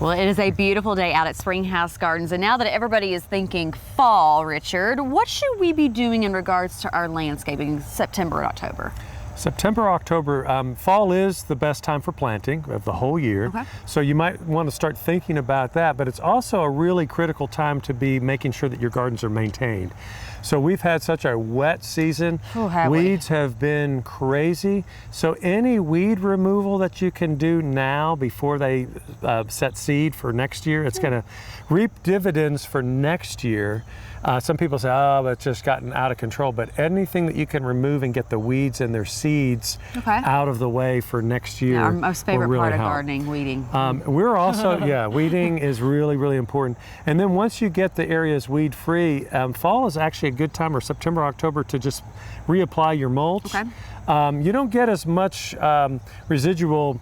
Well, it is a beautiful day out at Springhouse Gardens, and now that everybody is thinking fall, Richard, what should we be doing in regards to our landscaping September and October? September, October, fall is the best time for planting of the whole year. Okay. So you might want to start thinking about that, but it's also a really critical time to be making sure that your gardens are maintained. So we've had such a wet season. Weeds have been crazy. So any weed removal that you can do now before they set seed for next year, it's going to reap dividends for next year. Some people say, oh, it's just gotten out of control, but anything that you can remove and get the weeds and their seeds out of the way for next year. Yeah, our most favorite will really part of help. Gardening, weeding. We're also, weeding is really, really important. And then once you get the areas weed free, fall is actually a good time, or September, October, to just reapply your mulch. You don't get as much residual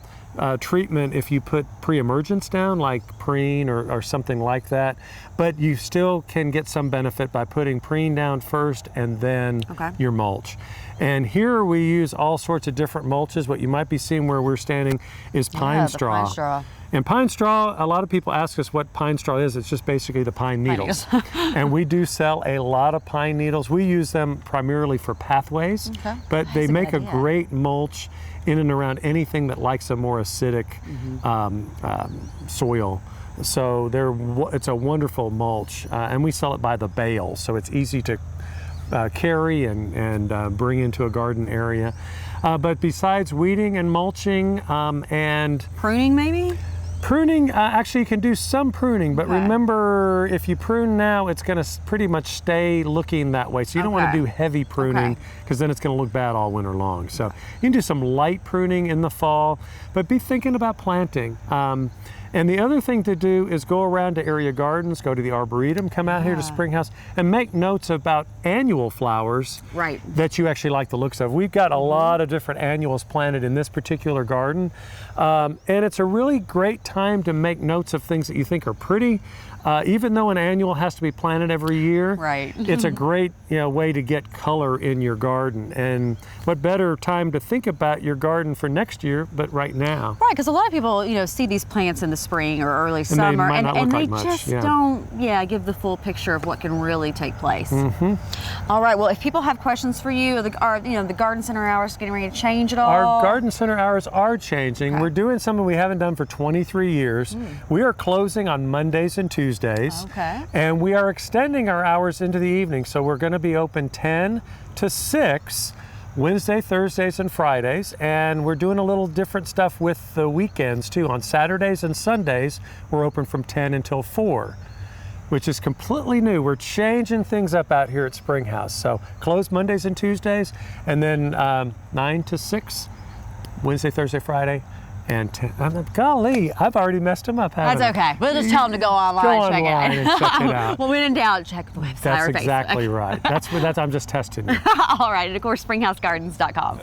treatment if you put pre-emergence down, like preen or something like that, but you still can get some benefit by putting preen down first and then your mulch. And here we use all sorts of different mulches. What you might be seeing where we're standing is pine straw. Pine straw. And pine straw, a lot of people ask us what pine straw is. It's just basically the pine needles. And we do sell a lot of pine needles. We use them primarily for pathways, but they make a great mulch in and around anything that likes a more acidic soil. So it's a wonderful mulch, and we sell it by the bale, so it's easy to carry and bring into a garden area. But besides weeding and mulching and pruning, maybe? Pruning, actually you can do some pruning, but remember, if you prune now, it's going to pretty much stay looking that way. So you don't want to do heavy pruning, because then it's going to look bad all winter long. So you can do some light pruning in the fall, but be thinking about planting. And the other thing to do is go around to area gardens, go to the Arboretum, come out here to Springhouse, and make notes about annual flowers that you actually like the looks of. We've got a lot of different annuals planted in this particular garden, and it's a really great time to make notes of things that you think are pretty. Even though an annual has to be planted every year, it's a great way to get color in your garden. And what better time to think about your garden for next year, but right now. Right, because a lot of people, see these plants in the spring or early summer, and they just don't, give the full picture of what can really take place. All right, well, if people have questions for you, the garden center hours getting ready to change at all? Our garden center hours are changing. We're doing something we haven't done for 23 years. We are closing on Mondays and Tuesdays. And we are extending our hours into the evening. So we're going to be open 10 to 6, Wednesday, Thursdays, and Fridays. And we're doing a little different stuff with the weekends too. On Saturdays and Sundays, we're open from 10 until 4, which is completely new. We're changing things up out here at Springhouse. So closed Mondays and Tuesdays, and then 9 to 6, Wednesday, Thursday, Friday. And golly, I've already messed them up, haven't I? That's okay. We'll just tell them to go online and check and check it out. Well, when in doubt, check the website. That's exactly right. That's I'm just testing you. All right, and of course, springhousegardens.com.